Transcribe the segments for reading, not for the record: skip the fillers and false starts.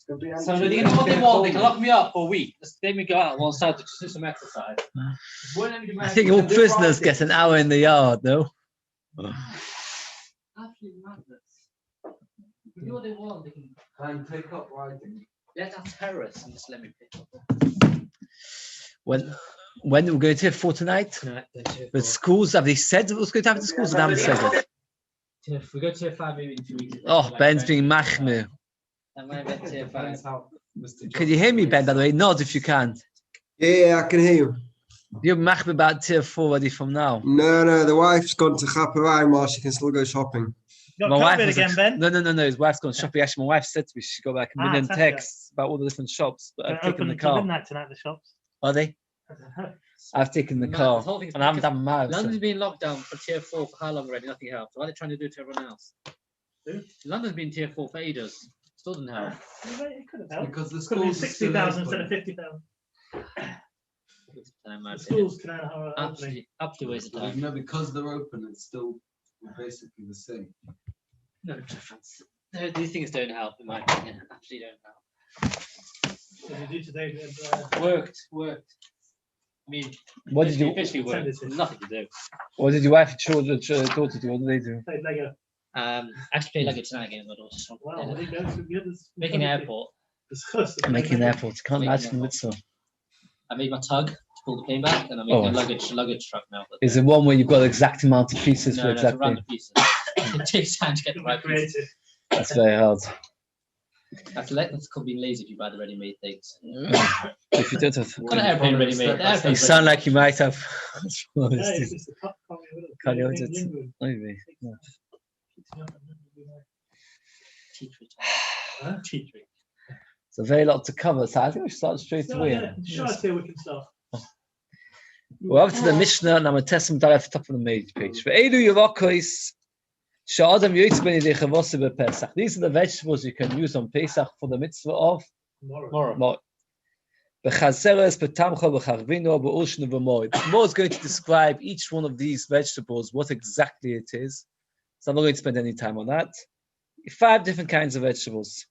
So they can do what they want. They can lock me up for a week. Let me go out on one side to do some exercise. I think all prisoners get an hour in the yard, no? Absolutely madness. They can do what they want. They can take up writing. let out terrorists and just let me pick up. When we're going to for tonight? But schools, have they said it was going to happen to schools? Or they haven't said it? If we go to Tier 5 maybe in 2 weeks. Oh, Ben's being machmir. I'm going to Tier 5. Can you hear me, Ben, by the way? Nod if you can. Yeah, I can hear you. You're machmir about Tier 4 ready from now. No, the wife's gone to Chaparine while she can still go shopping. You got COVID again, Ben? No. His wife's gone shopping. Actually, my wife said to me she got back a million texts about all the different shops, but I've taken the car. Midnight tonight, the shops. Are they? I've taken the car, and I haven't done mad. London's been locked down for Tier 4 for how long already? Nothing helped. What are they trying to do to everyone else? London's been Tier 4 for ages. Still didn't help. It could have helped. Because the could have been schools 60,000 instead of 50,000. The schools can up to waste of time. No, because they're open, it's still basically the same. No difference. No, these things don't help, in my opinion. Absolutely don't help. What did you do today? Worked. I mean, what did you officially work? Nothing to do. What did your wife and children, daughter do? What did they do? Played Lego. Actually played Lego tonight again. Wow, what did you go to? Making an airport. Making an airport. Can't imagine the mitzvah. I made my tug to pull the plane back, and I'm making a luggage truck now. Is it one where you've got the exact amount of pieces for exactly? Random pieces. It takes time to get the right pieces. That's very hard. That's called being lazy if you buy the ready-made things. If you don't have got an airplane ready-made. You sound like you might have. It's a very lot to cover, so I think we should start straight away. Sure, I we can start. We're up to the Mishnah, and I'm going to test them down at the top of the page. These are the vegetables you can use on Pesach for the mitzvah of Mor. The Mor is going to describe each one of these vegetables, what exactly it is. So I'm not going to spend any time on that. 5 different kinds of vegetables.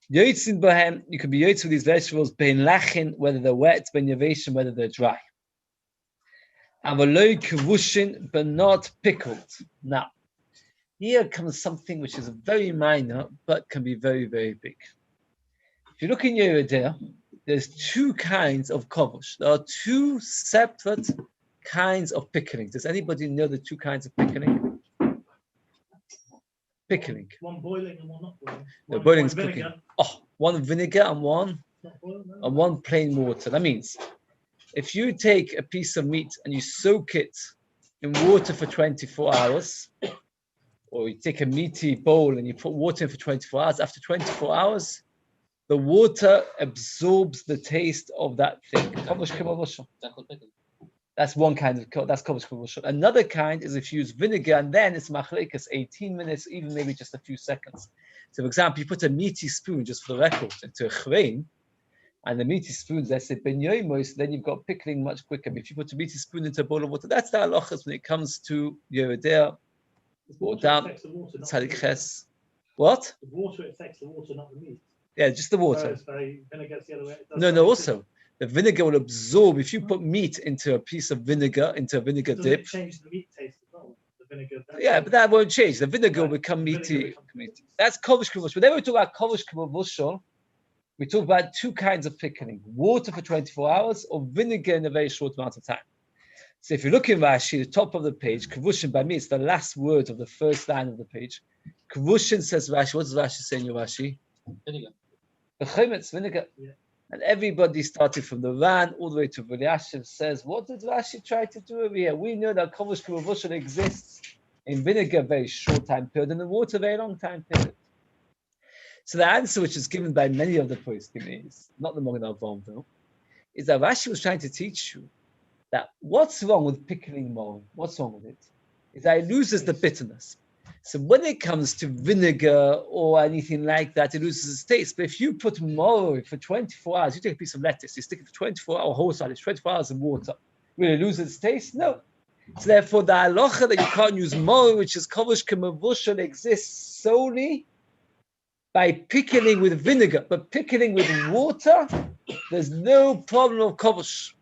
You can be yotz with these vegetables, whether they're wet, whether they're dry. But not pickled. Now, here comes something which is very minor, but can be very, very big. If you look in Yehuda, there's 2 kinds of kovush. There are 2 separate kinds of pickling. Does anybody know the 2 kinds of pickling? Pickling. One boiling and one not boiling. The boiling is cooking. One vinegar and one plain water. That means if you take a piece of meat and you soak it in water for 24 hours, or you take a meaty bowl and you put water in for 24 hours, after 24 hours, the water absorbs the taste of that thing. That's one kind of, that's kovush kavusha. Another kind is if you use vinegar, and then it's machlekas, 18 minutes, even maybe just a few seconds. So for example, you put a meaty spoon, just for the record, into a chrein, and the meaty spoons, let's say ben yomi, then you've got pickling much quicker. But if you put a meaty spoon into a bowl of water, that's the halachas when it comes to Yehuda. What? The water affects the water, not the meat. Yeah, just the water. Vinegar the other way. No, also. The vinegar will absorb, if you put meat into a piece of vinegar, into a vinegar dip. It change the meat taste as well? The vinegar. Yeah, but that won't change. The vinegar will become meaty. That's kovush kavusha. Whenever we talk about kovush kavusha, we talk about 2 kinds of pickling: water for 24 hours or vinegar in a very short amount of time. So if you look in Rashi, the top of the page, kavushin by me, it's the last word of the first line of the page. Kavushin says Rashi. What does Rashi say in your Rashi? Vinegar. It's vinegar. Yeah. And everybody started from the Ran all the way to Eliashiv says, what did Rashi try to do over here? We know that kovush kavusha exists in vinegar, very short time period, and in water, very long time period. So the answer, which is given by many of the poskim, is not the Mogen Avon though, is that Rashi was trying to teach you that what's wrong with pickling more? What's wrong with it? Is that it loses the bitterness. So when it comes to vinegar or anything like that, it loses its taste. But if you put more for 24 hours, you take a piece of lettuce, you stick it for 24 hours, whole salad, 24 hours in water, will it lose its taste? No. So therefore, the halacha that you can't use more, which is kovush k'mavushal, exists solely by pickling with vinegar, but pickling with water, there's no problem of kovush.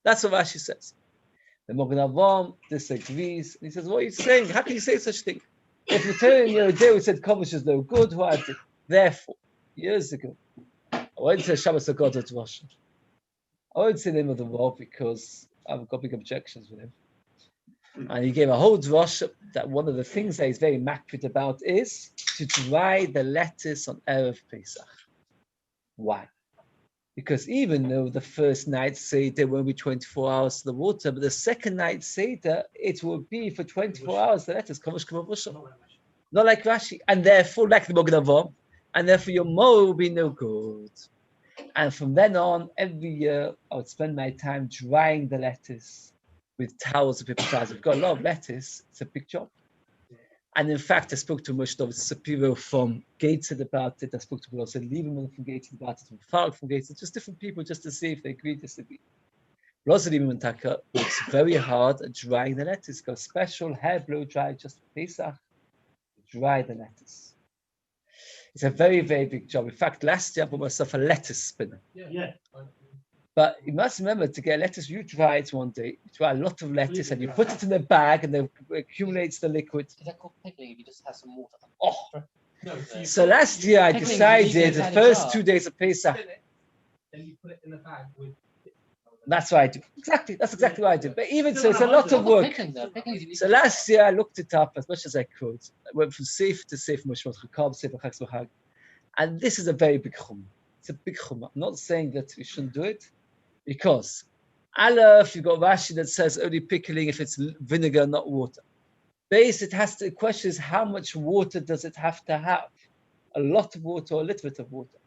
That's what Rashi says. The Mogen Avraham disagrees. He says, what are you saying? How can you say such a thing? If you're telling you a day we said kovush is no good, why is it? Therefore, years ago, I won't say Shabbos Agodah to Russia. I won't say the name of the law because I've got big objections with him. And he gave a whole drush that one of the things that he's very makpid about is to dry the lettuce on Erev Pesach. Why? Because even though the first night Seder won't be 24 hours to the water, but the second night Seder, it will be for 24 hours, the lettuce. Not like Rashi. And therefore, like the Mogen Avraham, and therefore your mower will be no good. And from then on, every year, I would spend my time drying the lettuce with towels and paper towels. We've got a lot of lettuce. It's a big job. And in fact, I spoke to Moshe Sapiro from Gateshead about it. I spoke to also Lieberman from Gateshead about it, from Farag from Gateshead, just different people just to see if they agree, disagree. Rosa Lieberman Taka works very hard at drying the lettuce. Got a special hair blow dry just for Pesach to dry the lettuce. It's a very, very big job. In fact, last year I bought myself a lettuce spinner. Yeah. But you must remember to get lettuce, you dry it one day, you dry a lot of lettuce and you put it in a bag and then it accumulates the liquid. Is that called pickling if you just have some water? Oh! No, So last year I Pickling, you decided leave it the in a first jar. 2 days of Pesach. then you put it in the bag with. That's what I do. Exactly, that's exactly what I do. But even so, it's a lot of work. Pickling though. Pickling, you need So last year I looked it up as much as I could. I went from safe to safe, Mishmat Chakab, safe Chag. And this is a very big chum. It's a big chum. I'm not saying that we shouldn't do it, because Aleph, you've got Rashi that says only pickling if it's vinegar, not water. Beis, it has to, the question is how much water does it have to have? A lot of water or a little bit of water?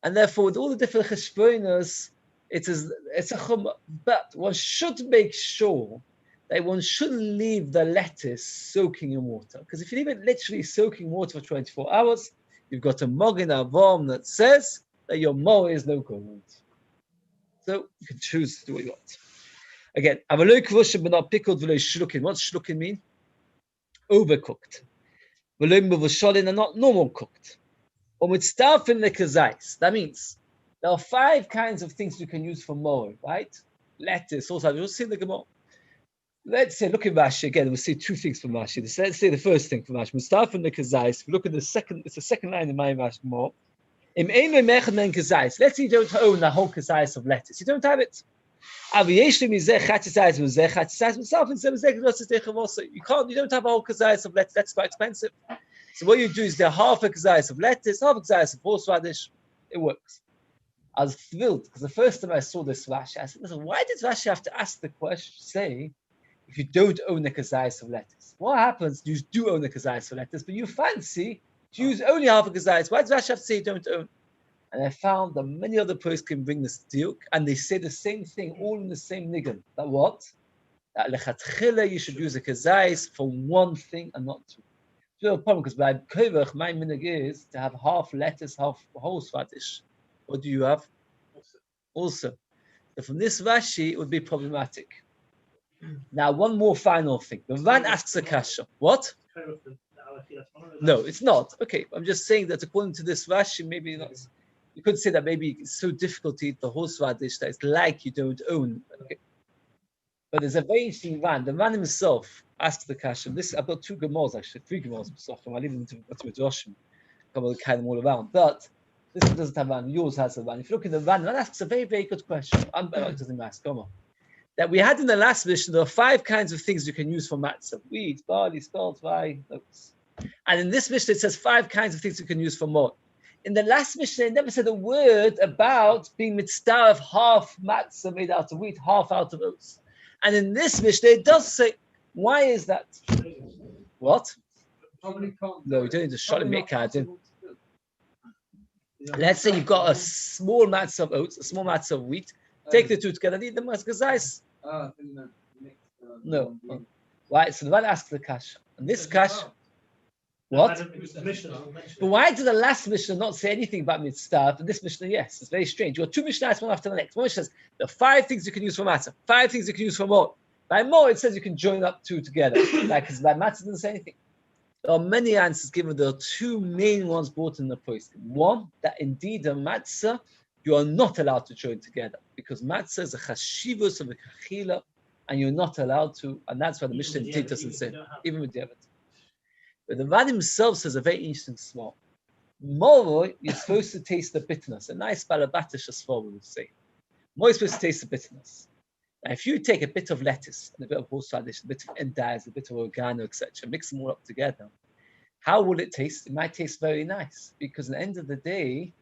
And therefore, with all the different cheshbonos, it's a chum, but one should make sure that one shouldn't leave the lettuce soaking in water. Because if you leave it literally soaking water for 24 hours, you've got a Mogen Avraham that says that your mower is no good. So you can choose to do what you want. Again, avaloi kvoshim but not pickled, v'lo shlukin. What's shlukin mean? Overcooked. V'lo mevushalin and not normal cooked. Or mitzdarfin lekazais. That means there are 5 kinds of things you can use for mower, right? Lettuce, also, you'll see the Gemara. Let's say, look at Rashi again, we'll see 2 things from Rashi. Let's say the first thing from Rashi. Mitzdarfin lekazais. If you look at the second, it's the second line in my Rashi more. Let's say you don't own the whole kazayis of lettuce. You don't have it. You don't have a whole kazayis of lettuce. That's quite expensive. So what you do is there half a kazayis of lettuce, half a kazayis of horseradish. It works. I was thrilled because the first time I saw this Rashi, I said, listen, why did Rashi have to ask the question, say, if you don't own the kazayis of lettuce? What happens? You do own the kazayis of lettuce, but you fancy to use only half a kazayis. Why does Rashi have to say you don't own? And I found that many other posts can bring this diuk, and they say the same thing, all in the same nigan. That what? That lechatchila you should use a kazayis for one thing and not 2. So a problem because by kovach, my minhag is to have half lettuce, half horseradish. What do you have? Also. So from this Rashi, it would be problematic. Now, one more final thing. The Ran asks a kasha. What? No, it's not. Okay, I'm just saying that according to this Rashi, maybe not. You could say that maybe it's so difficult to eat the horseradish that it's like you don't own. Okay. But there's a very interesting Ran. The Ran himself asks the kasha. This I've got 2 Gemaras actually, 3 Gemaras. I'll leave them to Roshim. I'm going to carry them all around. But this one doesn't have Ran. Yours has a Ran. If you look at the Ran asks a very, very good question. It doesn't ask. Come on. That we had in the last mission, there are 5 kinds of things you can use for matzah: wheat, barley, spelt, rye, oats. And in this mission, it says 5 kinds of things you can use for more. In the last mission, it never said a word about being mitzvah of half matzah made out of wheat, half out of oats. And in this mission, it does say, why is that? What? No, you don't need to shot and make cardin. Let's say you've got a small matzah of oats, a small matzah of wheat. Take the 2 together and eat them as gazais. No. Right, so the man asks the kasha. And this kasha, what? But why did the last Mishnah not say anything about mitzvah? And this Mishnah, yes, it's very strange. You got 2 Mishnahs, one after the next. One Mishnah says there are 5 things you can use for matzah, 5 things you can use for more. By more, it says you can join up 2 together. Like, because by matzah it doesn't say anything. There are many answers given. There are two main ones brought in the post. One, that indeed a matzah, you are not allowed to join together because matzah is a chashivus of a kachila, and you're not allowed to, and that's why the Mishnah doesn't say, even with the evidence. But the Ran himself says a very interesting small. Moro, you're supposed to taste the bitterness. A nice balabatish asfor, we would say. More, you're supposed to taste the bitterness. Now, if you take a bit of lettuce and a bit of horseradish, a bit of endives, a bit of oregano, etc., mix them all up together, how will it taste? It might taste very nice because at the end of the day,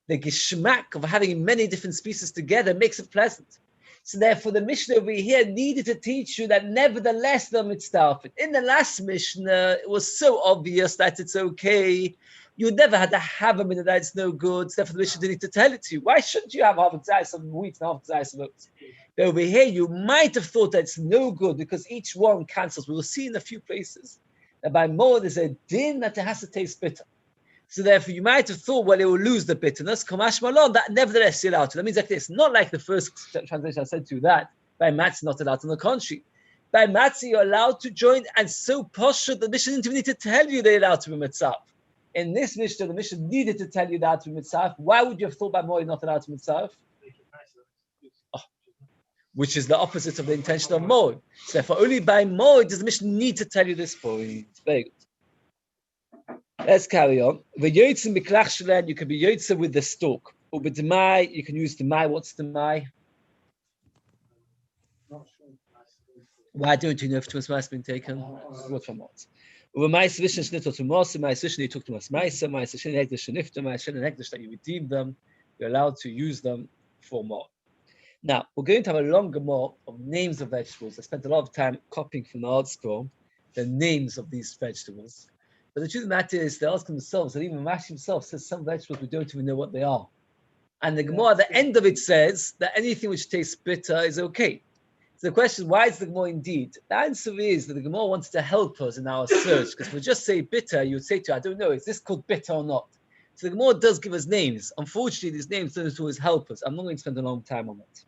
the geschmack of having many different species together makes it pleasant. So therefore, the Mishnah over here needed to teach you that nevertheless, the mitzvah. In the last Mishnah, it was so obvious that it's okay. You never had to have a minute that it's no good. So therefore, the Mishnah didn't need to tell it to you. Why shouldn't you have half a size of wheat and half a size of oats? But over here, you might have thought that it's no good because each one cancels. We will see in a few places that by more there's a din that it has to taste bitter. So therefore, you might have thought, well, it will lose the bitterness. Kamash malon, that nevertheless still allowed to. That means like this, not like the first translation I said to you that by matzah not allowed. On the contrary, by matzah you're allowed to join, and so posher the Mishnah didn't even need to tell you they're allowed to be mitzvah. In this Mishnah, the Mishnah needed to tell you that to be mitzvah. Why would you have thought by more you're not allowed to be mitzvah? Which is the opposite of the intention of more. So therefore, only by more does the Mishnah need to tell you this point. Very good. Let's carry on. The yotzim miklach shelen, you can be yotze with the stalk. Or with the mai, you can use the mai. What's the mai? Why don't you know if too much has been taken? What from what? Over my solution shnit to mos, my solution you took to mas maisa, my solution hekdesh shnifta, my solution hekdesh that you redeem them. You're allowed to use them for more. Now we're going to have a longer more of names of vegetables. I spent a lot of time copying from the art scroll the names of these vegetables. But the truth of the matter is, they ask themselves, and even Rashi himself says some vegetables we don't even know what they are. And the Gemara at the end of it says that anything which tastes bitter is okay. So the question is, why is the Gemara indeed? The answer is that the Gemara wants to help us in our search, because if we just say bitter, you would say to her, I don't know, is this called bitter or not? So the Gemara does give us names. Unfortunately, these names don't always help us. I'm not going to spend a long time on it.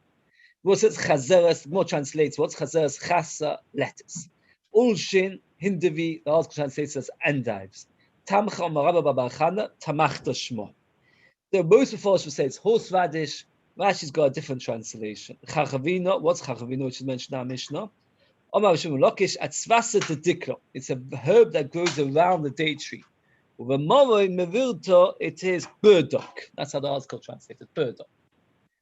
What says chazeres, the Gemara translates, what's chazeres? Chasa, lettuce. Ulshin, Hindavi, the article translates as endives. Tamcha Marabba Babarchana, Tamachta Shmo. The most before us will say it's horseradish. Rashi's got a different translation. Chachavino, what's chachavino, which is mentioned in our Mishnah? Omar Shimon Lokish, Atzvasa Tediklo. It's a herb that grows around the date tree. With a moroi mevirto, it is burdock. That's how the article translates it, burdock.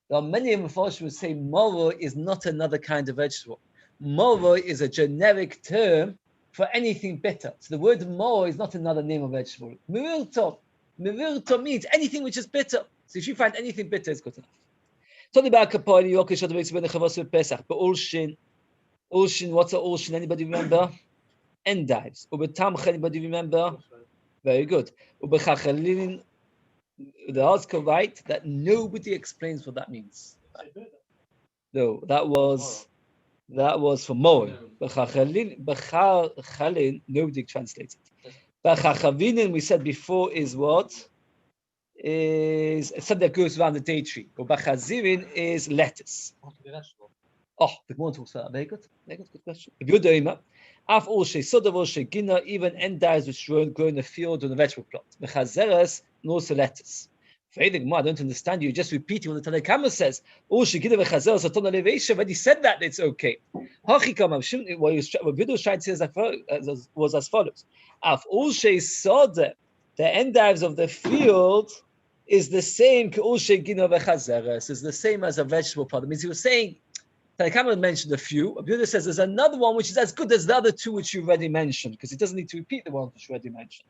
There are many of the who say moroi is not another kind of vegetable. Moroi is a generic term for anything bitter. So the word moroi is not another name of vegetable. Mevirto means anything which is bitter. So if you find anything bitter, it's good enough. Talking about kaponi, yokish, Pesach, but ulshin, what's a ulshin? Anybody remember? Endives. Ubetamcha, anybody remember? Very good. Ubechachalin, the article right that nobody explains what that means. No, that was for Moed. Bechachalin, nobody translates it. Bechachavinin, we said before, is what? Is something that goes around the date tree. But Bechazirin is lettuce. Oh, the Gemara talks about that. Very good, good question. Af Olshe, Sodav Olshe, Gina, even endives which grow in the field or in the vegetable plot. Bechazeres, and also lettuce. I don't understand you. You're just repeating what the Tanakh says. Olshe, Gina, Bechazeres, Aton Elevation. When he said that, it's okay. What Bidu was trying to say was as follows. Af Olshe, Sodav, the endives of the field is the same. Olshe, Gina, Bechazeres is the same as a vegetable plot. It means he was saying, Tanakh mentioned a few. Yehuda says there's another one which is as good as the other two which you already mentioned, because he doesn't need to repeat the one which you already mentioned.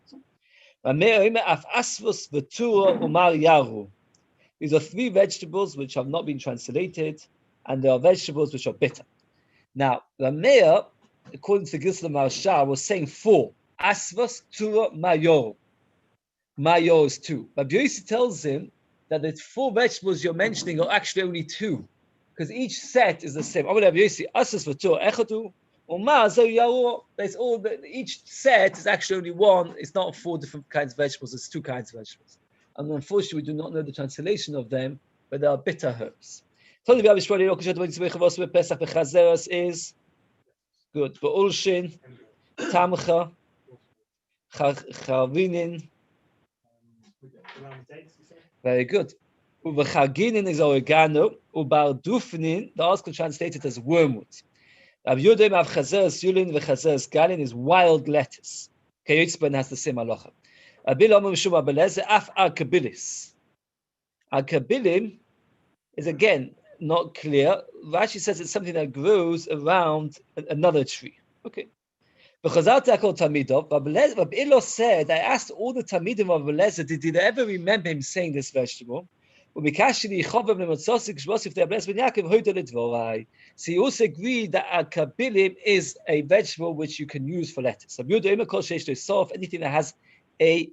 These are three vegetables which have not been translated, and there are vegetables which are bitter. Now, Rameir, according to Gisla Marsha, was saying four. Asvas, Tura, Mayor. Mayor is two. But Beis tells him that the four vegetables you're mentioning are actually only two, because each set is the same. Each set is actually only one. It's not four different kinds of vegetables. It's two kinds of vegetables. And unfortunately, we do not know the translation of them, but they are bitter herbs. Is good. But Ulshin, Tamcha, Chavinin. Around the dates, you say? Very good. Uvachaginin is oregano. Ubardufnin, the article translated as wormwood. Rav Yehuda Av Chazeres Yulin v'Chazeres Galin is wild lettuce. Keyitzban has the same halacha. Abil Omer Mishum Abeleze Af Arkabilis. Arkabilim is again not clear. Rashi says it's something that grows around another tree. Okay. V'chazarti akol Tamidov. Rabbi Ilo said, I asked all the Tamidim of Abeleze, did they ever remember him saying this vegetable? So he also agreed that akabilim is a vegetable which you can use for lettuce. Anything that has a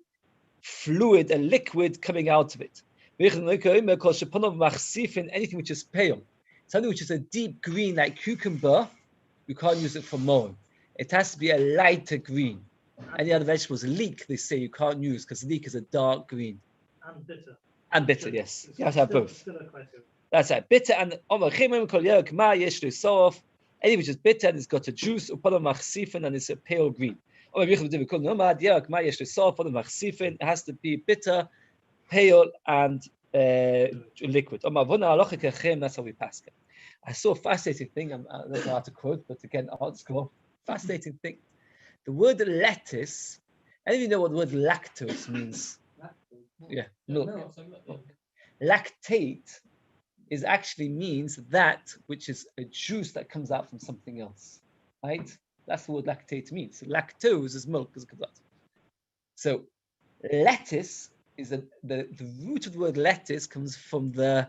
fluid, a liquid coming out of it. Anything which is pale, something which is a deep green like cucumber, you can't use it for mowing. It has to be a lighter green. Any other vegetables, leek, they say you can't use because leek is a dark green. And bitter. And bitter, yes. You have to have both. Still a criteria. That's right. Bitter and anything which is bitter and it's got a juice, and it's a pale green. It has to be bitter, pale, and liquid. That's how we pass it. I saw a fascinating thing. I don't know how to quote, but again, art school. Fascinating thing. The word lettuce, any of you know what the word lactose means? Yeah, milk. Lactate is actually means that which is a juice that comes out from something else, right? That's the word lactate means. So lactose is milk as it comes out. So lettuce is the root of the word lettuce comes from the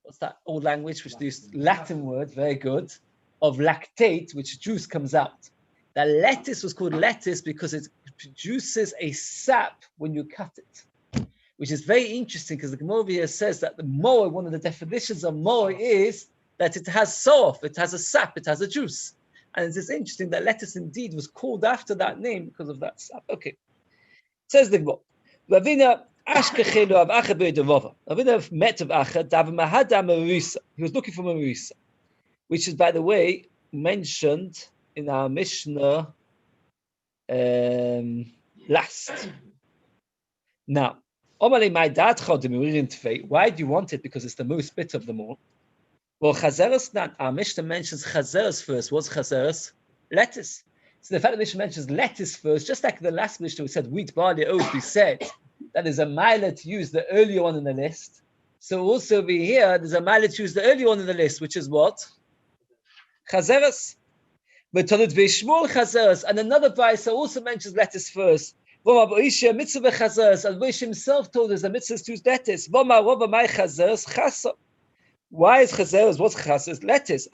what's that old language which is Latin word, very good, of lactate, which juice comes out. The lettuce was called lettuce because it produces a sap when you cut it. Which is very interesting because the Gemara here says that the moa, one of the definitions of moa is that it has sof, it has a sap, it has a juice. And it's interesting that lettuce indeed was called after that name because of that sap. Okay. Says the Gemara. Ravina Ashkechelu of Acha Be'edavova. Ravina met of Acha, Dav Mahada Marisa. He was looking for Marisa, which is, by the way, mentioned in our Mishnah last. Now, why do you want it? Because it's the most bitter of them all. Well, chazeres, our Mishnah mentions chazeres first. What's chazeres? Lettuce. So the fact that Mishnah mentions lettuce first, just like the last Mishnah we said wheat, barley, oats, we said that there's a mila to use the earlier one in the list. So also over here, there's a mila to use the earlier one in the list, which is what? Chazeres. But chazeres, and another Beis also mentions lettuce first. And Beis himself told us the mitzvah is to use lettuce. Why is chazeres? What's chazeres? Lettuce.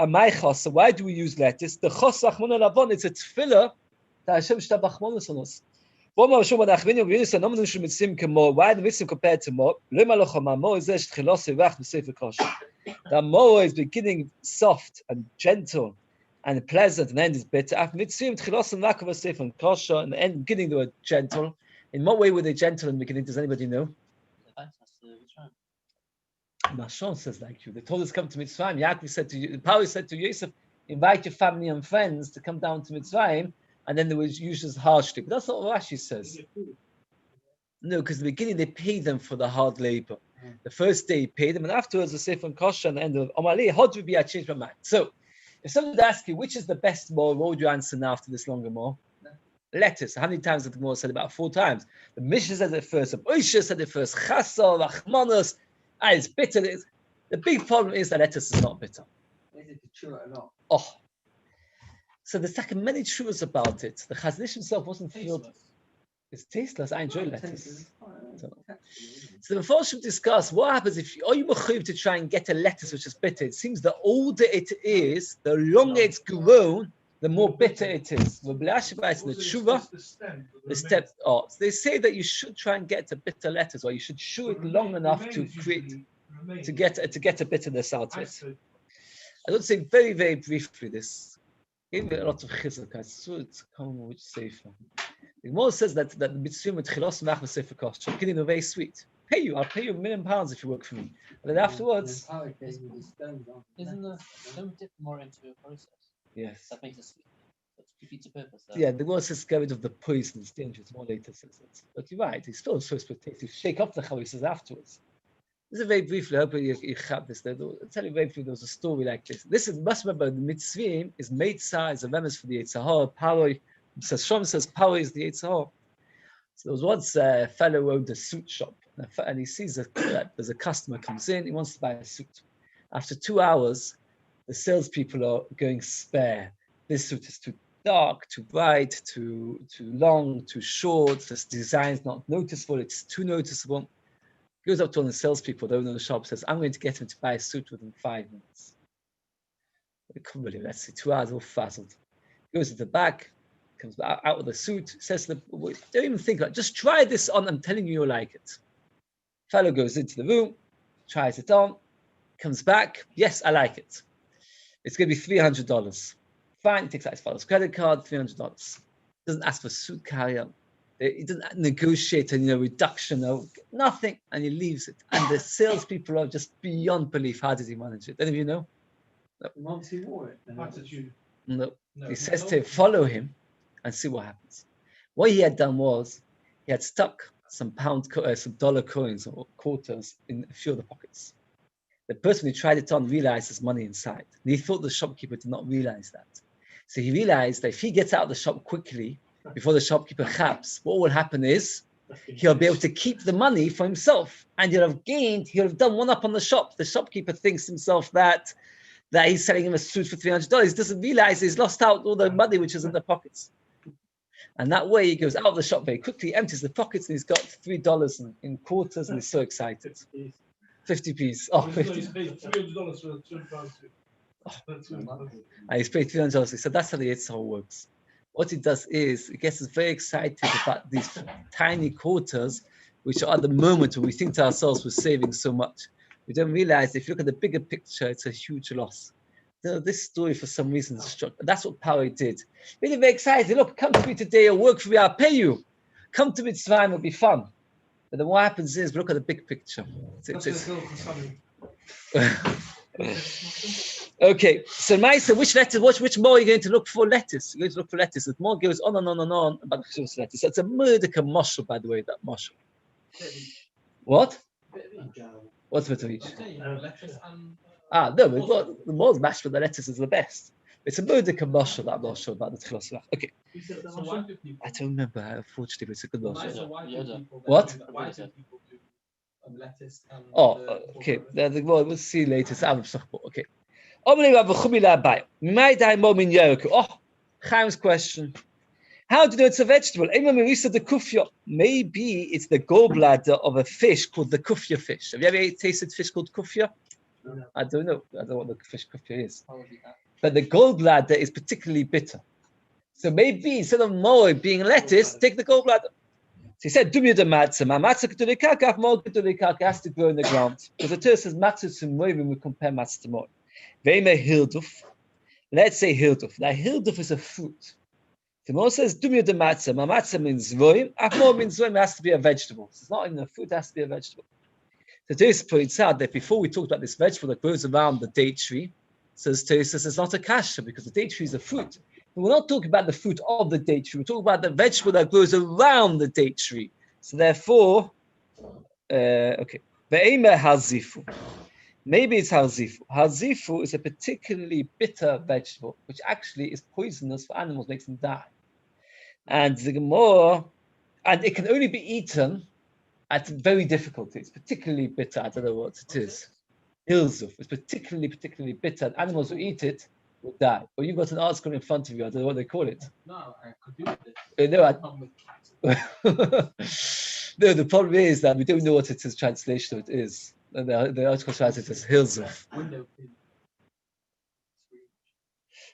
Why do we use lettuce? The chosach it's a tefillah that Hashem shtabach monos on us. Why the mitzvah compared to more? The more is beginning soft and gentle and pleasant, and the end is bitter. And the end beginning they were gentle. In what way were they gentle in the beginning? Does anybody know? Mashon says like you. They told us to come to Mitzrayim. Yaakov said to you, Paro said to Yosef, invite your family and friends to come down to Mitzrayim, and then they were used as harshly. But that's not what Rashi says. No, because in the beginning they paid them for the hard labor. The first day he paid them, and afterwards the Sefer and Kosher, and the end of Omali, how do we be? I changed my mind. So, if someone would ask you which is the best more, what would you answer now after this longer more? Lettuce. How many times did the Gemara said? About 4 times. The Mishnah said it first. The Oisha said it first. Chasal, Rachmanos. It's bitter. The big problem is that lettuce is not bitter. Oh. So there's like many truths about it. The Chazon Ish himself wasn't filled. It's tasteless. I enjoy lettuce. So the Mepharshim discuss what happens if you mechuyev to try and get a lettuce which is bitter. It seems the older it is, the longer it's grown, the more bitter it is. The tshuva, the step. So they say that you should try and get a bitter lettuce, or you should chew it long enough to get a bitterness out of it. I would say very, very briefly this. Gave me a lot of chizuk. I saw it come which sefer. The Gemara says that the mitzvah with chilos mach v'sefer kosher, beginning are very sweet. I'll pay you £1 million if you work for me. And then afterwards, Isn't the stone dip more into a process? Yes. That makes it sweet. defeats the purpose. Yeah, the Gemara says get rid of the poison, it's dangerous. More later says it. But you're right, he's still supposed to taste. You shake off the challah, he says afterwards. This is very briefly, I hope you have this. I'll tell you very briefly, there was a story like this. This is, must remember, the mitzvim is Meitzah, is a remes for the Yitzhahar. Paroi, Shom says Paroi is the Yitzhahar. So there was once a fellow who owned a suit shop, and he sees that there's a customer comes in, he wants to buy a suit. After 2 hours, the salespeople are going spare. This suit is too dark, too bright, too long, too short. This design's not noticeable. It's too noticeable. Goes up to one of the salespeople, the owner of the shop, says, "I'm going to get him to buy a suit within 5 minutes." I couldn't believe it. Let's see, 2 hours, all frazzled. Goes to the back, comes out with the suit, says to the boy, "Don't even think about it. Just try this on. I'm telling you, you'll like it." Fellow goes into the room, tries it on, comes back. "Yes, I like it. It's going to be $300. Fine." He takes out his father's credit card, $300. Doesn't ask for suit carrier. He doesn't negotiate a reduction or nothing, and he leaves it. And the salespeople are just beyond belief. How did he manage it? Any of you know? No. Once he wore it, attitude. No. He says to him, "Follow him and see what happens." What he had done was he had stuck some dollar coins or quarters in a few of the pockets. The person who tried it on realized there's money inside. And he thought the shopkeeper did not realize that. So he realized that if he gets out of the shop quickly, before the shopkeeper chaps, what will happen is he'll be able to keep the money for himself, and he'll have done one up on the shop. The shopkeeper thinks himself that he's selling him a suit for $300. He doesn't realize he's lost out all the money which is in the pockets. And that way he goes out of the shop very quickly, empties the pockets, and he's got $3 in quarters, and he's so excited. 50p. Oh, 50. He's paid $300 for a $200 suit. And he's paid $300. So that's how the Yitzhahar works. What it does is it gets us very excited about these tiny quarters, which are at the moment when we think to ourselves we're saving so much. We don't realize if you look at the bigger picture, it's a huge loss. This story, for some reason, struck. That's what Paroi did. Really very excited. Look, come to me today, I'll work for you, I'll pay you. Come to Mitzrayim, it'll be fun. But then what happens is, look at the big picture. Okay, so Maisa, which more are you going to look for? Lettuce. You're going to look for lettuce. The more goes on and on and on about the lettuce. It's a murdika moshel, by the way, that moshel. What? What's bit of each? No, but the more mashed with the lettuce is the best. It's a murdika moshel that I'm not sure about the tchilas. Okay. I don't remember, unfortunately, but it's a good moshel. What? Okay. We'll see later. Okay. Chaim's question. How do you know it's a vegetable? Maybe it's the gallbladder of a fish called the kufya fish. Have you ever tasted fish called kufya? No. I don't know. I don't know what the fish kufya is. But the gallbladder is particularly bitter. So maybe instead of more being lettuce, take the gallbladder. So he said, "Dumya de matzah. Matzah ketulikakaf, more ketulikakaf has to grow in the ground." Because the Torah says matzah to moivim, we compare matzah to moivim. Ve'ime hilduf. Let's say hilduf. Now hilduf is a fruit. The Torah says, "Dumya de matzah." Matzah means voim. Afmor means voim has to be a vegetable. So it's not even a fruit; it has to be a vegetable. The Torah points out that before we talked about this vegetable that grows around the date tree, says it's not a kasha because the date tree is a fruit. We're not talking about the fruit of the date tree. We're talking about the vegetable that grows around the date tree. So therefore, okay. Maybe it's harzifu. Harzifu is a particularly bitter vegetable, which actually is poisonous for animals, makes them die. And the Gemara, and it can only be eaten at very difficulty. It's particularly bitter. I don't know what it is. Hilzuf. It's particularly bitter. And animals who eat it will die. Well, you've got an article in front of you. I don't know what they call it. No, I could do this. No, the problem is that we don't know what its translation of it is. And the article translates it as Hilzuf.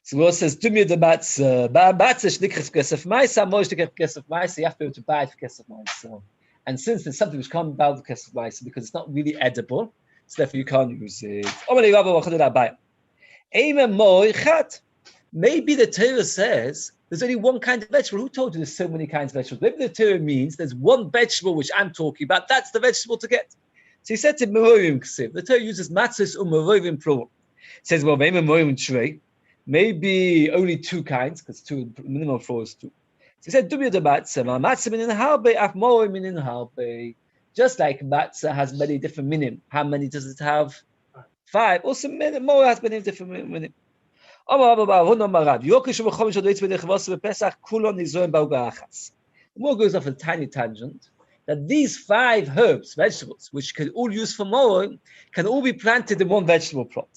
So what says, "Dumya de matzah, matzah shnikres kesef ma'isa, moish nikres kesef ma'isa." You have to be able to buy it for kesef ma'isa. And since there's something which can't buy for kesef ma'isa because it's not really edible, so therefore you can't use it. Maybe the Torah says there's only one kind of vegetable. Who told you there's so many kinds of vegetables? Maybe the Torah means there's one vegetable which I'm talking about. That's the vegetable to get. So he said to Meroim Ksiv. The Torah uses matzos u'meroim plural. It says, well, maybe Meroim trei. maybe only two kinds, because two minimum four is two. So he said, "Dubya de matzah, matzah minin harbe, af moi minin harbe." Just like matzah has many different minim. How many does it have? 5. Also, more has many different minim. More goes off a tiny tangent that these 5 herbs, vegetables, which can all use for more, can all be planted in one vegetable plot.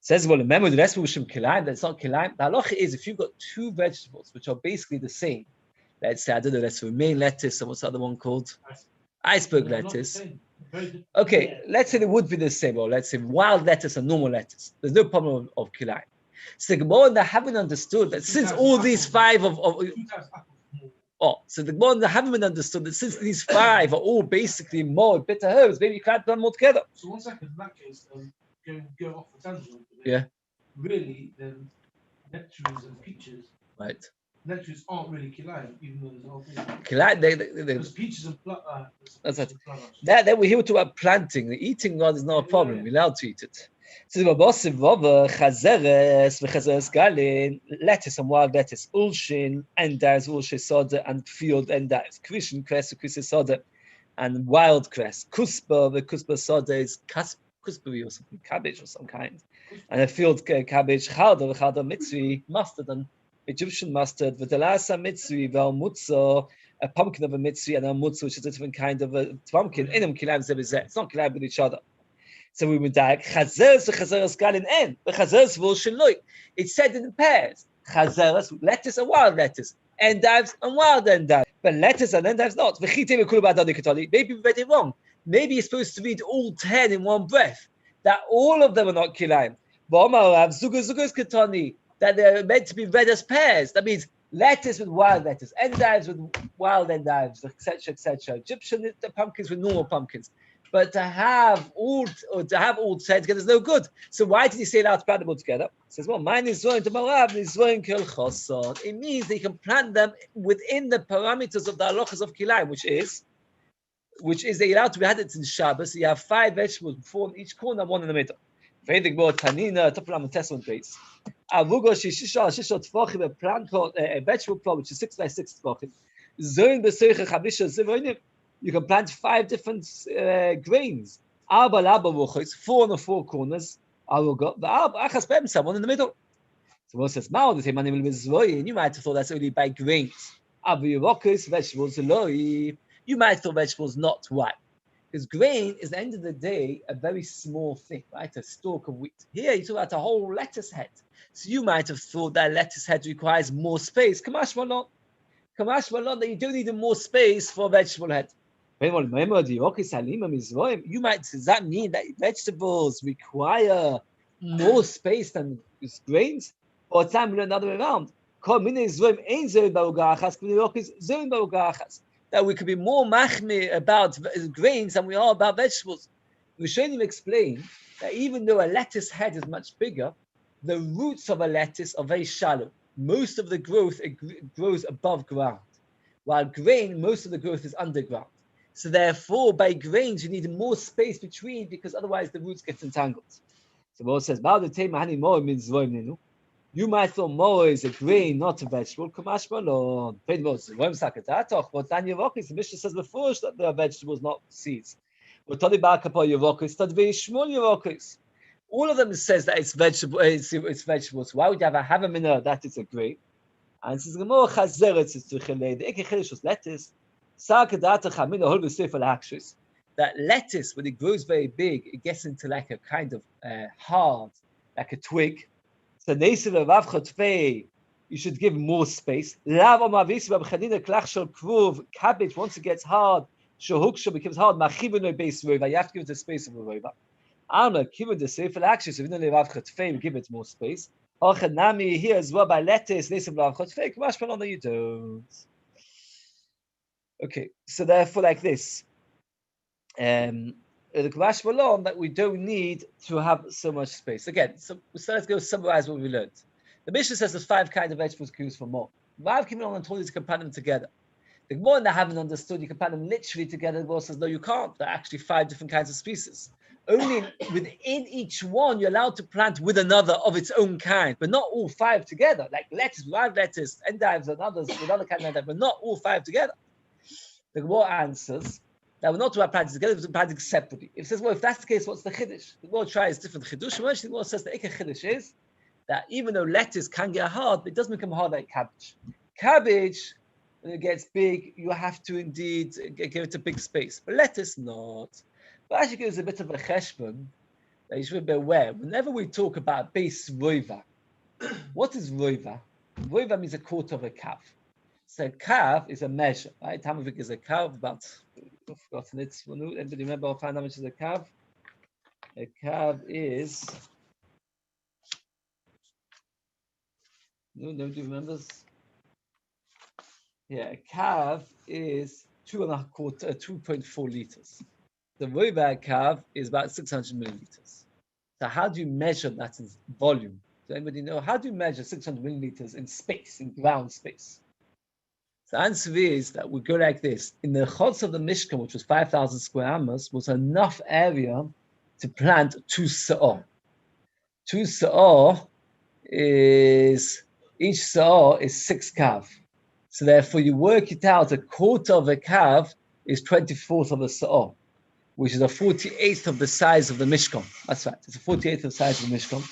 Says, well, remember the rest of kilaim, that's not kilaim. The halacha is if you've got 2 vegetables which are basically the same, let's say, I don't know, let's romaine lettuce, or what's the other one called? Iceberg lettuce. Okay, let's say they would be the same, or let's say wild lettuce and normal lettuce. There's no problem of kilaim. So the Gemara they haven't understood that since all these 5 so the Gemara they haven't understood that since these 5 are all basically more bitter herbs, maybe you can't put them all together. So 1 second, in that case, go off the tangent. Yeah. Really, then nectarines and peaches. Right. Nectarines aren't really kilayim, even though there's a whole thing. Kilayim, there's peaches and that's it. That we're here to about planting. The eating God is not a problem. We're allowed to eat it. So lettuce and wild lettuce, ulshin, endives, ulshin soda, and field endives, krishin cress, krishin soda, and wild cress, kuspa, the kuspa soda is kusperi or something, cabbage or some kind, and a field cabbage, chalda mitzri, mustard and Egyptian mustard, v'delasa mitzri, v'almutza, a pumpkin of a mitzri, and a mutza, which is a different kind of a pumpkin. Inam kilayim zebizeh. It's not kilayim with each other. So we would die. Chazeres galin en. The chazeres v'ulshin. It's said in pairs. Chazeres, lettuce and wild lettuce. Endives and wild endives. But lettuce and endives not. Maybe we read it wrong. Maybe you're supposed to read all 10 in one breath. That all of them are not kilayim. That they're meant to be read as pairs. That means lettuce with wild lettuce, endives with wild endives, etc., etc. Egyptian the pumpkins with normal pumpkins. But to have all said together is no good. So why did he say allowed to plant them all together? He says, well, mine is zoin to marav, is zoin kil chosod. It means that you can plant them within the parameters of the halachas of kilayim, which is that you're allowed to be had it in Shabbos. So you have 5 vegetables, 4 in each corner, 1 in the middle. Vedic more tanina, top of the Testament base. Avugo shisha tfachim, a plant plot, a vegetable plot which is 6 by 6 tfachim. Zoin beseicha chavisha zivonim. You can plant 5 different grains. 4 on the 4 corners. Avugo the achas bemsa, 1 in the middle. So what says now? You might have thought that's only by grains. Avu vegetables loi. You might have thought vegetables not white. Because grain is, at the end of the day, a very small thing, right? A stalk of wheat. Here, you talk about a whole lettuce head. So you might have thought that lettuce head requires more space. Kamash malon, that you don't need more space for a vegetable head. You might, does that mean that vegetables require more space than grains? Or time we learn the other way around. That we could be more machmir about grains than we are about vegetables. Rishonim explain that even though a lettuce head is much bigger, the roots of a lettuce are very shallow. Most of the growth grows above ground, while grain, most of the growth is underground. So therefore, by grains, you need more space between because otherwise the roots get entangled. So Paul says, you might thought more is a grain, not a vegetable. Kamash malon. But Daniel Yevokis, the Mishnah says before that there are vegetables, not seeds. All of them says that it's vegetable. It's vegetables. Why would you have a havamina that it's a grain? And it says the lettuce. That lettuce, when it grows very big, it gets into like a kind of hard, like a twig. So you should give more space. Cabbage, once it gets hard, becomes hard. You have to give it the space of a roiva. So we give it more space. Here as well by lettuce, you don't. Okay, so therefore like this. The Kamash Malon that we don't need to have so much space. Again, so let's go summarize what we learned. The Mishnah says there's 5 kinds of vegetables you can use for more. Rav came along and told you to can plant them together. The more that haven't understood, you can plant them literally together. The Gemara says no, you can't. There are actually 5 different kinds of species. only within each one you're allowed to plant with another of its own kind, but not all 5 together. Like lettuce, wild lettuce, endives, and others with other kind of endive, but not all 5 together. The Gemara answers that we're not to planting together, we're planting separately. It says, well, if that's the case, what's the chiddush? The Gemara tries different chiddush. The Gemara says the ikar chiddush is that even though lettuce can get hard, it doesn't become hard like cabbage. Cabbage, when it gets big, you have to indeed give it a big space. But lettuce, not. But actually gives a bit of a cheshbon that you should be aware. Whenever we talk about Beis roiva, what is roiva? Roiva means a quarter of a kav. So a kav is a measure, right? Hamavik is a kav, about, I've forgotten it. Anybody remember how much is a kav? A kav is, nobody remembers? Yeah, a kav is 2.4 liters. The roiva kav is about 600 milliliters. So how do you measure that in volume? Does anybody know? How do you measure 600 milliliters in space, in ground space? The answer is that we go like this. In the chutz of the Mishkan, which was 5,000 square amas, was enough area to plant 2 sa'ah. 2 sa'ah is, each sa'ah is 6 kav. So therefore you work it out, a quarter of a kav is 24th of a sa'ah, which is a 48th of the size of the Mishkan. That's right, it's a 48th of the size of the Mishkan,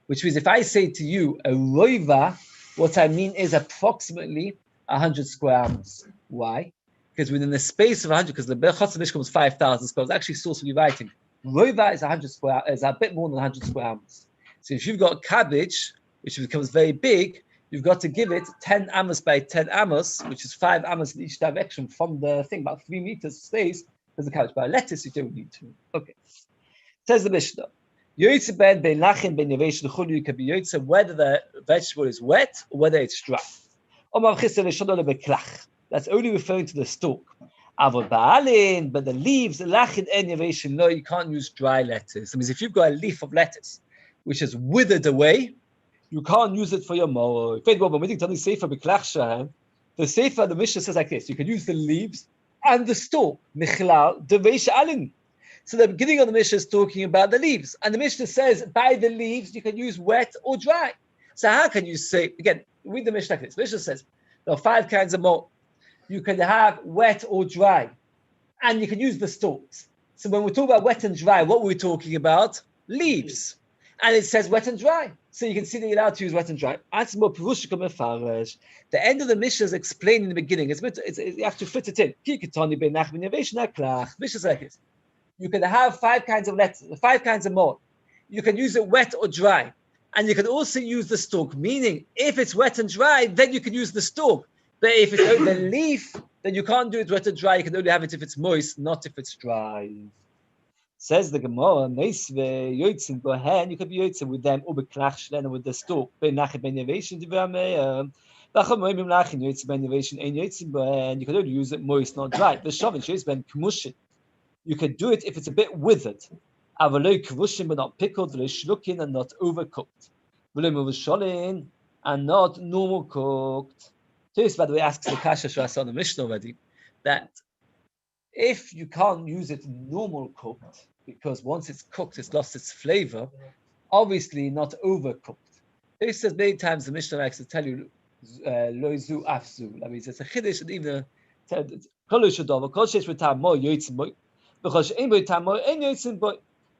which means if I say to you, a roiva, what I mean is approximately 100 square amas. Why? Because within the space of 100, because the Bechotz Mishkan was 5,000 square, it's actually sourcefully writing. Roiva is 100 square, is a bit more than 100 square amas. So if you've got cabbage, which becomes very big, you've got to give it 10 amas by 10 amas, which is 5 amas in each direction from the thing, about 3 meters space. There's a cabbage. By lettuce, you don't need to. Okay. Says the Mishnah. Yoitze ben lachin ben yavesh l'chulu, you can be yoitze whether the vegetable is wet or whether it's dry. That's only referring to the stalk. But the leaves, lachin en yavesh, no, you can't use dry lettuce. That means if you've got a leaf of lettuce which is withered away, you can't use it for your mower. The Sefer, the Mishnah says like this: you can use the leaves and the stalk. So the beginning of the Mishnah is talking about the leaves, and the Mishnah says by the leaves you can use wet or dry. So how can you say again? Read the Mishnah like this. Mishnah says there are 5 kinds of mower. You can have wet or dry, and you can use the stalks. So when we talk about wet and dry, what we're talking about? Leaves. And it says wet and dry. So you can see that you're allowed to use wet and dry. The end of the Mishnah is explained in the beginning. You have to fit it in. Mishnah is like this. You can have 5 kinds of lettuce, 5 kinds of mower. You can use it wet or dry. And you can also use the stalk, meaning if it's wet and dry, then you can use the stalk. But if it's the leaf, then you can't do it wet or dry. You can only have it if it's moist, not if it's dry. Says the Gemara, you could be yotzim with them, and with the stalk. You can only use it moist, not dry. You can do it if it's a bit withered, but not pickled, and not overcooked, and not normal cooked. This, by the way, asks the kasha shas on the Mishnah already, that if you can't use it normal cooked, because once it's cooked, it's lost its flavor, obviously not overcooked. This says many times the Mishnah likes to tell you, lo zu afzu. That means it's a chiddush, and even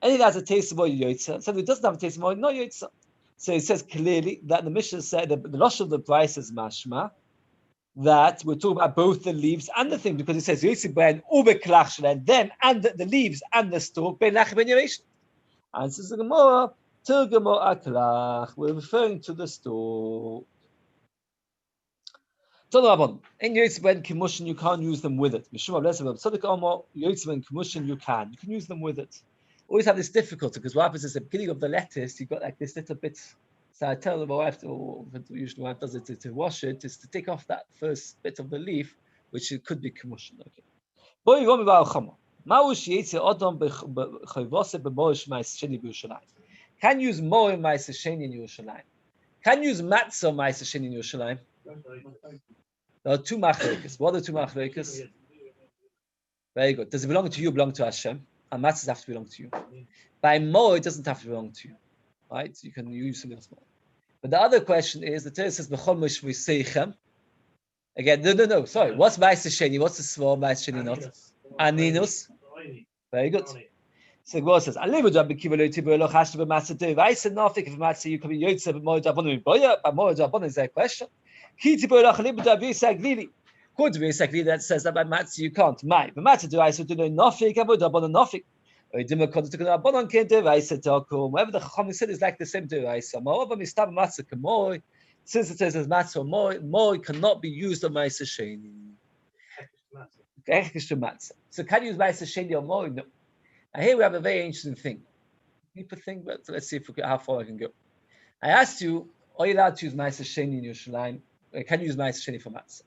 anything that has a taste of oil yoitza, something that doesn't have a taste of oil, not yoitza. So it says clearly that the Mishnah said that the loss of the price is mashma, that we're talking about both the leaves and the thing, because it says yoitza ben ubeklach shelen, them and the leaves and the stalk ben lach ben yavesh. Answers the Gemara, Tilgamo aklach. We're referring to the stalk. In yoitza ben kimushin, you can't use them with it. Mishum ablesav tzaddik amar yoitza ben kimushin, you can use them with it. Always have this difficulty because what happens is at the beginning of the lettuce, you've got like this little bit. So I tell my wife, or usually my wife does it to wash it, is to take off that first bit of the leaf, which it could be kimushin. Okay. Can use more in my sesheni in Yerushalayim? Can use matzah in my sesheni in Yerushalayim? There are 2 machlokes. What are the 2 machlokes? Very good. Does it belong to you or belong to Hashem? and matzahs have to belong to you. By more, it doesn't have to belong to you, right? You can use something else more. But the other question is, the Torah says, "B'chol mosh v'seichem." Again, no, sorry. What's Ma'aser Sheni? What's the small Ma'aser Sheni not? Aninus. Very good. So the Gemara says, "Alimu Rabbi Kiva lo tibu lo chashtu b'matzah devaisa nafik if matzah you can be yotze b'moed rabbanon miboya. By moed rabbanon is that question. Ki tibu lo chalimu Rabbi Yisaglili. According to Yisaglili, that says that by matzah you can't. My b'matzah devaisa do no nafik. Avoid rabbanon nafik. Whatever the Chacham said is like the same devaisa. Moreover, mistab matzah kamoy. Since it says matzah moy cannot be used on Ma'aser Sheni. So can you use Ma'aser Sheni or moy? No. And here we have a very interesting thing. People think, but let's see how far I can go. I asked you, are you allowed to use Ma'aser Sheni in Yerushalayim? Can you use Ma'aser Sheni for matzah?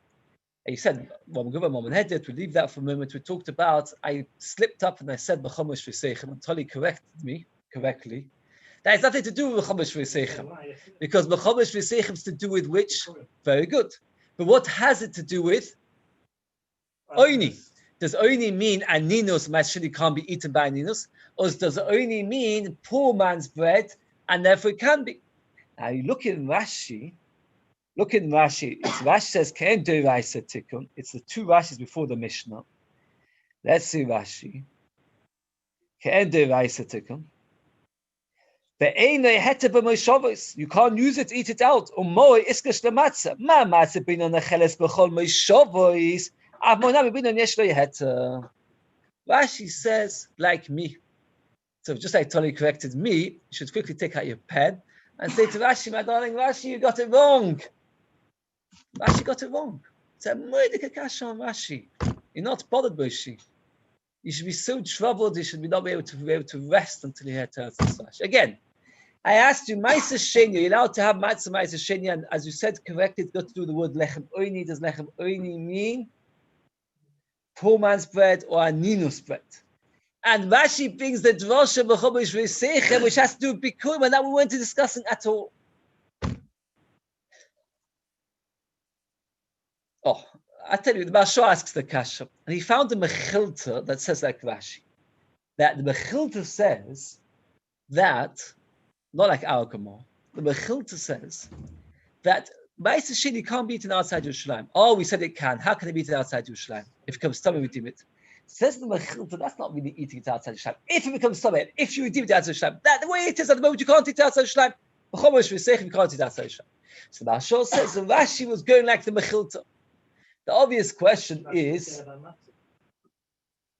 And you said, well, we'll give a moment headed. We leave that for a moment. We talked about, I slipped up and I said, B'chomesh v'seichem, and Tali corrected me correctly. That has nothing to do with B'chomesh v'seichem, because B'chomesh v'seichem is to do with which? Very good. But what has it to do with? Oini. Does oini mean aninus, mashini can't be eaten by aninus? Or does oini mean poor man's bread, and therefore it can be? Now you look in Rashi. Rashi says, Ke'en de'oraisa tikkun. It's the two Rashis before the Mishnah. Let's see Rashi. Ke'en de'oraisa tikkun. You can't use it, eat it out. Rashi says, like me. So just like Tony corrected me, you should quickly take out your pen and say to Rashi, my darling Rashi, you got it wrong. Rashi got it wrong. It's a murder kasha on Rashi. You're not bothered by Rashi. You should be so troubled, you should not be able to rest until you hear Teretz Rashi. Again, I asked you, Ma'aser Sheni, you're allowed to have Ma'aser Sheni, and as you said correctly, it's got to do with the word lechem oini. Does lechem oini mean poor man's bread or aninus bread? And Rashi brings the drosha b'chomesh v'seichem, which has to do with bikurim, and that we weren't discussing at all. Oh, I tell you, the Baal asks the kasha, and he found a mechilta that says like Rashi, that the mechilta says that, not like our Gemara, the mechilta says that Ma'aser Sheni can't be eaten outside Yerushalayim. Oh, we said it can. How can it be eaten outside Yerushalayim? If it becomes tummy, we redeem it. Says the mechilta, that's not really eating it outside Yerushalayim. If it becomes tummy, if you redeem it outside Yerushalayim, that the way it is at the moment, you can't eat it outside Yerushalayim. B'chomesh v'seichem, you can't eat it outside Yerushalayim. So the Baal says the Rashi was going like the mechilta. The obvious question is,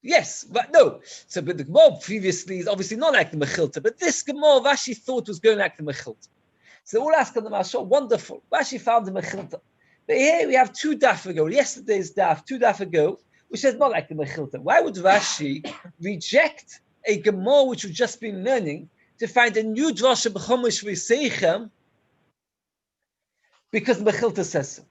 yes, but no. So, but the Gemara previously is obviously not like the mechilta, but this Gemara Rashi thought was going like the mechilta. So all ask on the Mashal, wonderful. Rashi found the mechilta. But here we have two daf ago. Yesterday's daf, 2 daf ago, which is not like the mechilta. Why would Rashi reject a Gemara which we've just been learning to find a new drasha b'chomesh v'seichem because the mechilta says so?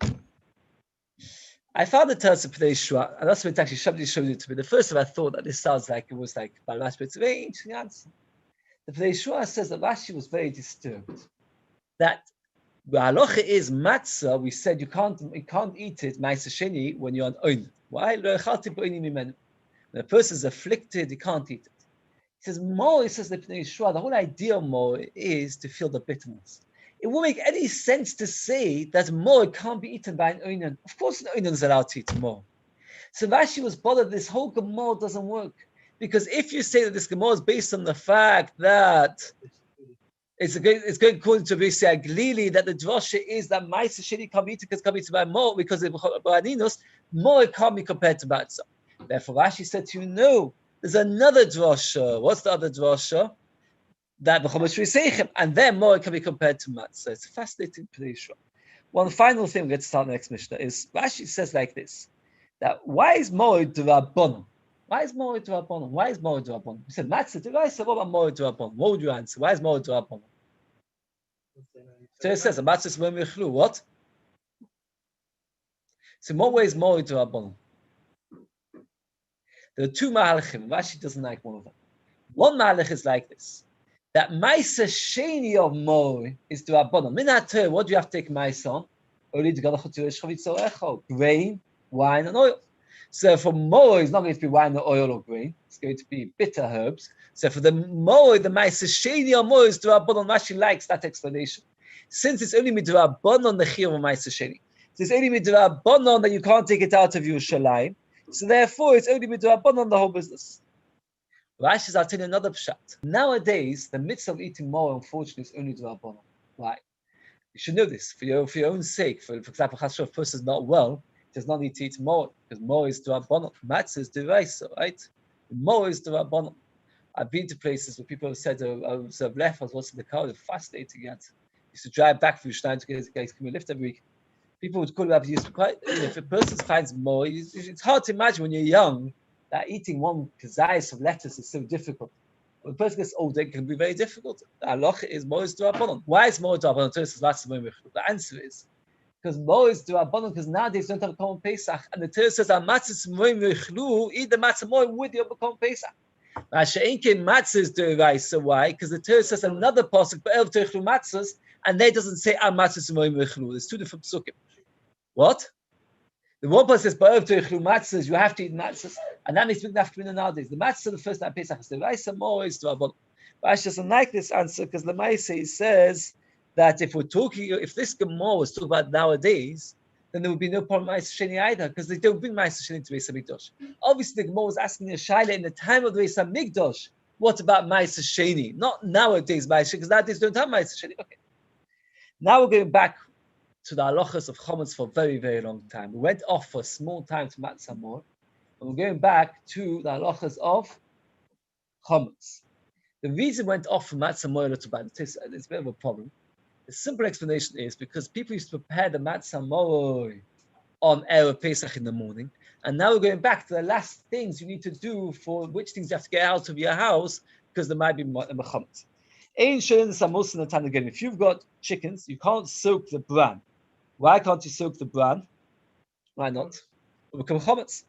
I found the Terza Pnei Shua, and that's what actually somebody showed it to me. The first time I thought that this sounds like it was like Balash, but it's a very interesting answer. The Pnei Shua says that Rashi was very disturbed. That the halacha is matzah, we said you can't eat it, Ma'aser Sheni, when you're on oin. Why? When a person is afflicted, he can't eat it. He says, more, he says the Pnei Shua, the whole idea of more is to feel the bitterness. It won't make any sense to say that more can't be eaten by an oinen. Of course, an oinen is allowed to eat more. So Rashi was bothered. This whole Gemara doesn't work because if you say that this Gemara is based on the fact that it's going according to Beis Glili that the drasha is that Ma'aser Sheni can't be eaten because it can't be eaten by more because of Ba'aninos, more can't be compared to matzah. Therefore, Rashi said to you, no, there's another drasha. What's the other drasha? That b'chomesh v'seichem, and then more can be compared to matzah. It's a fascinating p'nei. One final thing we get to start the next Mishnah is Rashi says like this: that why is more d'Rabbanan? Why is more d'Rabbanan? Why is more d'Rabbanan? We said matzah d'Oraisa. What about more d'Rabbanan? What would you answer? Why is more d'Rabbanan? So it says matzah is when we chlu. What? So in what way is more d'Rabbanan? There are two mahalachim. Rashi doesn't like one of them. One mahalach is like this: that Ma'aser Sheni of Mo is to Rabbanon. Min what do you have to take Ma'aser on? Only to grain, wine, and oil. So for moa, it's not going to be wine or oil or grain. It's going to be bitter herbs. So for the moa, the ma'aser sheni or moa is d'Rabbanan. Rashi likes that explanation. Since it's only midrabanan the chiyuv of ma'aser sheni, so it's only midrabanan that you can't take it out of Yerushalayim. So therefore, it's only midrabanan the whole business. Rashi is telling another pshat. Nowadays, the mitzvah of eating moa, unfortunately, is only d'Rabbanan. Why? You should know this for your own sake. For example, if a person is not well, does not need to eat moa because moa is d'Rabbanan. Matzah is d'Oraisa, right? Moa is d'Rabbanan. I've been to places where people have said, I was left, I was watching the car, they're fascinating yet. Used to drive back from Stein to get guys come and lift every week. People would call it up. If a person finds moa, it's hard to imagine when you're young that eating one kazayas of lettuce is so difficult. When a person gets older, it can be very difficult. The halacha is moa is d'Rabbanan. Why is moa d'Rabbanan? The answer is because moa is d'Rabbanan because nowadays don't have a common Pesach, and the Torah says matzah moim v'chlu, eat the matzah moim with your common Pesach. Masha'inkin matzah is d'Oraisa. Why? Because the Torah says another pasuk be'elv teichlu matzahs, and they doesn't say matzah moim v'chlu. There's two different psukim. What? The one pasuk says be'elv teichlu matzahs, you have to eat matzahs, and that makes big nafkamina nowadays. The matzah the first time Pesach is d'Oraisa, moa is d'Rabbanan. But Ash doesn't like this answer because the Lemaisa says that if this Gemara was talking about nowadays, then there would be no problem with Ma'aser Sheni either, because they don't bring Ma'aser Sheni to Beis HaMikdash. Obviously, the Gemara was asking a shaila in the time of the Beis HaMikdash, what about Ma'aser Sheni? Not nowadays Ma'aser, because nowadays don't have Ma'aser Sheni. Okay. Now we're going back to the halachas of chametz for a very, very long time. We went off for a small time to Matzah Mor, and we're going back to the halachas of chametz. The reason we went off from Matzah Mor a little bit, it's a bit of a problem. The simple explanation is because people used to prepare the matzah moa on Erev Pesach in the morning, and now we're going back to the last things you need to do for which things you have to get out of your house because there might be mechametz. If you've got chickens, you can't soak the bran. Why can't you soak the bran? Why not? It will become chametz.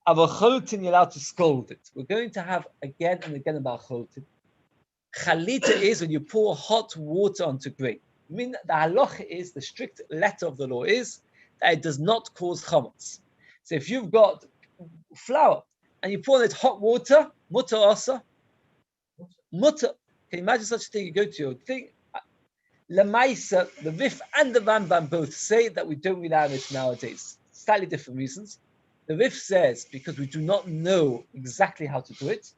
Our chotin, you're allowed to scold it. We're going to have again and again about chotin. Chalita is when you pour hot water onto grain. I mean, the halacha is, the strict letter of the law is that it does not cause chametz. So if you've got flour and you pour in it hot water, mutter asa, mutter. Can you imagine such a thing? You go to your thing. Lemaisa, the Rif and the Rambam both say that we don't rely on it nowadays. Slightly different reasons. The Rif says because we do not know exactly how to do it.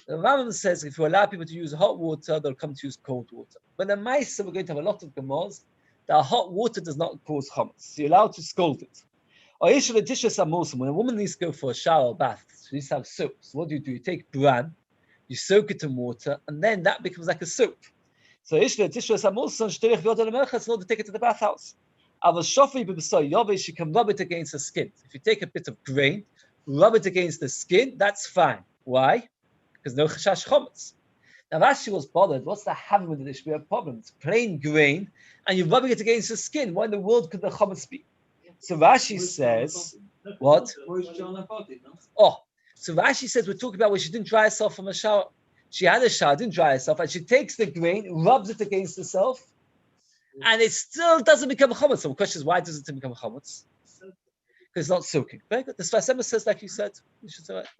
The Rambam says if you allow people to use hot water, they'll come to use cold water. But the Maisa, we're going to have a lot of Gemaras that hot water does not cause chametz. So you're allowed to scold it. Or when a woman needs to go for a shower or bath, she needs to have soap. So what do? You take bran, you soak it in water, and then that becomes like a soap. So in order to take it to the bathhouse. She can rub it against the skin. If you take a bit of grain, rub it against the skin, that's fine. Why? Because no chashash chametz. Now Rashi was bothered. What's the having with it? There should be a problem. It's plain grain, and you're rubbing it against the skin. Why in the world could the chametz be? So Rashi says, what? Oh, so Rashi says we're talking about where she didn't dry herself from a shower. She had a shower, didn't dry herself, and she takes the grain, rubs it against herself, and it still doesn't become chametz. So the question is, why doesn't it become chametz? Because it's not soaking. Very good. The Sfas Emes says, like you said, the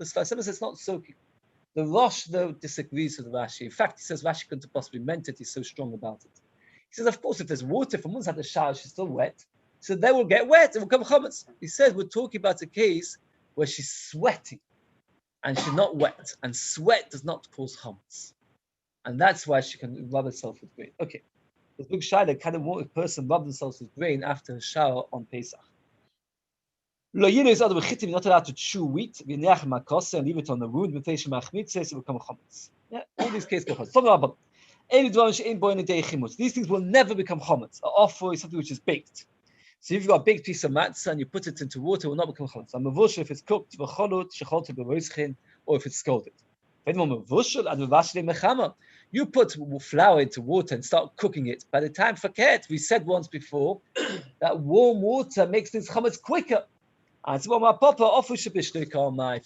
Sfas Emes says it's not soaking. The Rosh, though, disagrees with Rashi. In fact, he says Rashi couldn't have possibly meant it. He's so strong about it. He says, of course, if there's water, if a woman's had a shower, she's still wet. So they will get wet. It will come chametz. He says we're talking about a case where she's sweating and she's not wet. And sweat does not cause chametz. And that's why she can rub herself with grain. Okay. There's big shayla, kind of want a person rub themselves with grain after a shower on Pesach. Lo yino is other chitim, not allowed to chew wheat, and leave it on the wound, it will become chametz. Yeah, all these cases go chametz. These things will never become chametz. An offer is something which is baked. So if you've got a baked piece of matzah and you put it into water, it will not become chametz. I'm a if it's cooked, or if it's scalded. You put flour into water and start cooking it. By the time forget, we said once before that warm water makes things chametz quicker. And so if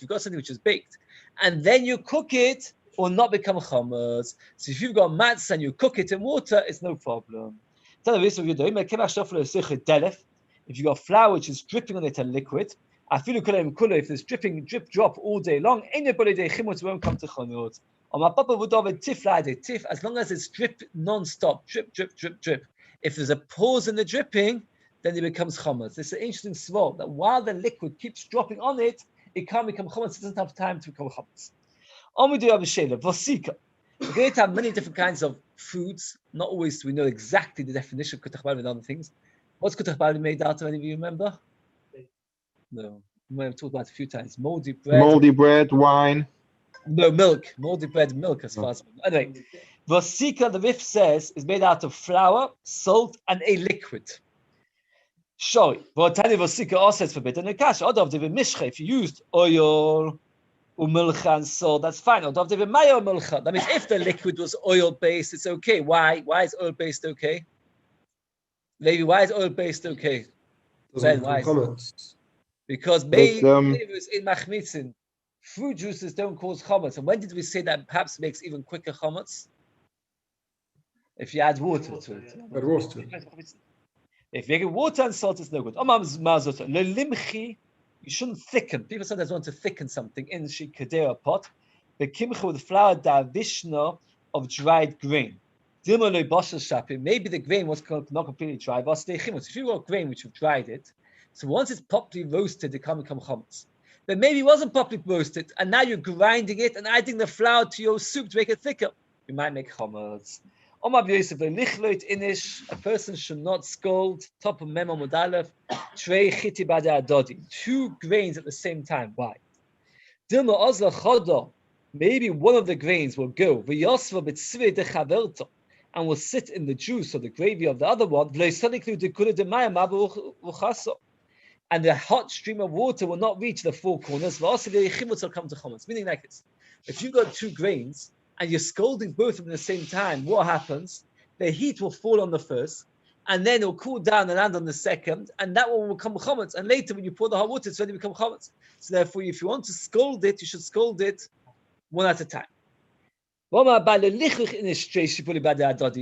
you've got something which is baked and then you cook it, it will not become chametz. So if you've got matzah and you cook it in water, it's no problem. If you've got flour which is dripping on it a liquid, If there's drip drop all day long, anybody they chimutz won't come to chanut. As long as it's drip non-stop, drip. If there's a pause in the dripping, then it becomes chametz. It's an interesting svol that while the liquid keeps dropping on it, it can't become chametz. It doesn't have time to become chametz. We're going to have many different kinds of foods. Not always do we know exactly the definition of kutach bali and other things. What's kutach bali made out of? Any of you remember? No. We might have talked about it a few times. Moldy bread, wine. No, milk. Moldy bread, milk as far as anyway. Vasika, the Rif says, is made out of flour, salt, and a liquid. Sorry. Votani Vasika also says forbidden. If you used oil, umilcha and salt, that's fine. That means if the liquid was oil-based, it's okay. Why? Why is oil-based okay? Levi, why is oil-based okay? Ben, why? Because flavors in machmitzin, fruit juices don't cause chametz. And when did we say that perhaps makes even quicker chametz? If you add water to it. If you get water and salt, it's no good. You shouldn't thicken. People sometimes want to thicken something in the kadera pot. The kimcha with flour davishna of dried grain. Maybe the grain was not completely dry. If you got grain which you've dried it, so once it's properly roasted, it can't become chametz. But maybe it wasn't properly roasted, and now you're grinding it and adding the flour to your soup to make it thicker. You might make chametz. A person should not scold. Top of Memo Mudalef, Trei Chiti Bada Adodi. 2 grains at the same time. Why? Dilma Ozla Chodo. Maybe one of the grains will go. V'yosva b'tzvei dechaverto. And will sit in the juice or the gravy of the other one. And the hot stream of water will not reach the 4 corners. Will come to chametz. Meaning like this: if you've got 2 grains and you're scalding both of them at the same time, what happens? The heat will fall on the first, and then it will cool down and land on the second, and that one will become chametz. And later, when you pour the hot water, it's ready to become chametz. So therefore, if you want to scald it, you should scald it one at a time. You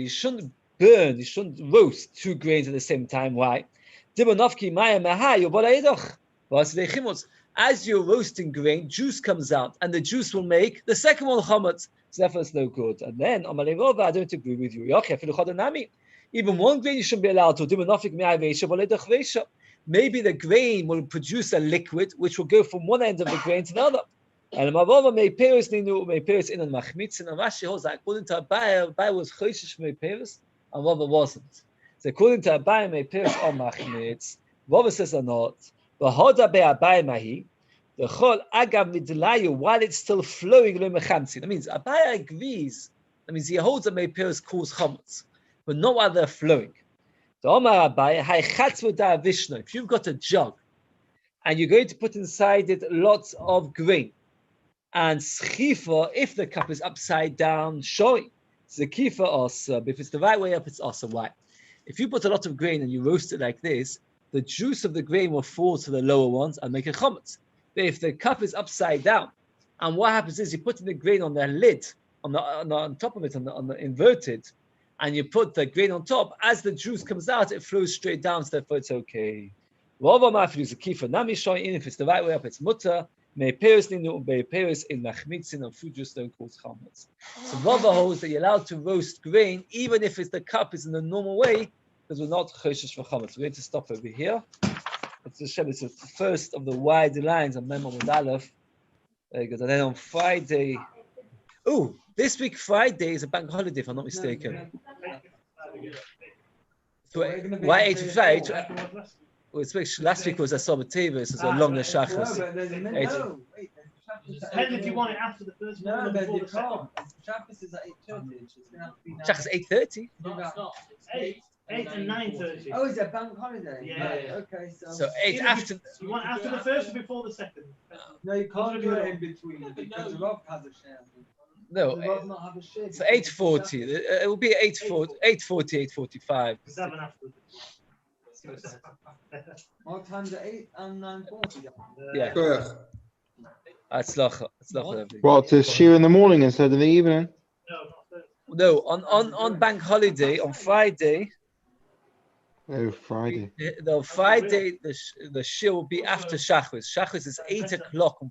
shouldn't burn, you shouldn't roast 2 grains at the same time. Why? As you're roasting grain, juice comes out, and the juice will make the second one chametz. So therefore, it's no good. And then, I don't agree with you. Even 1 grain you shouldn't be allowed to. Maybe the grain will produce a liquid which will go from one end of the grain to the other. And Rashi holds that according to Abai was choishish from Meiperis, and Rava wasn't. So according to Abai, Meiperis are machmitz. Rava says are not. The hoda be Abai mahi. The chol agav midlayu while it's still flowing lo mechamtzi. That means Abai agrees. That means he holds that Meiperis cause chametz, but not while they're flowing. The Omar Abai hay chatzvu da vishna. If you've got a jug and you're going to put inside it lots of grain. And schifa, if the cup is upside down, showing zekifa also. If it's the right way up, it's also why. If you put a lot of grain and you roast it like this, the juice of the grain will fall to the lower ones and make a chametz. But if the cup is upside down, and what happens is you put the grain on the lid, on top of it, on the inverted, and you put the grain on top. As the juice comes out, it flows straight down. So therefore, it's okay. If it's the right way up, it's mutter. Meiperis in machmitzin and food juice don't cause chametz. So Rava holds that you're allowed to roast grain even if the cup is in the normal way, because we're not choshesh for chametz. We're going to stop over here. It's the first of the wide lines on Memo Aleph. Very good. And then on Friday, this week Friday is a bank holiday, if I'm not mistaken. So, why 85? Last week was a Sober Tavis, it was a longer Shachas. Depends if you want it after the first one or before the second. Shabbos is at 8:30. Shachas 8:30? No, it's not. It's 8 and 9:30. Oh, is it bank holiday? Yeah. Right, okay, So 8 after. You want after the first or before the second? No, you can't do it in between because the Rob has a share. No, The Rob not have a share. so 8:40. It will be 8:40, 8:45. 7 after. What time's at 8 and 9:40? Yeah. It's not. Well, to Shiur in the morning instead of the evening. No, on bank holiday on Friday. Oh, Friday. No, Friday the shiur will be after Shachris. Shachris is 8 o'clock on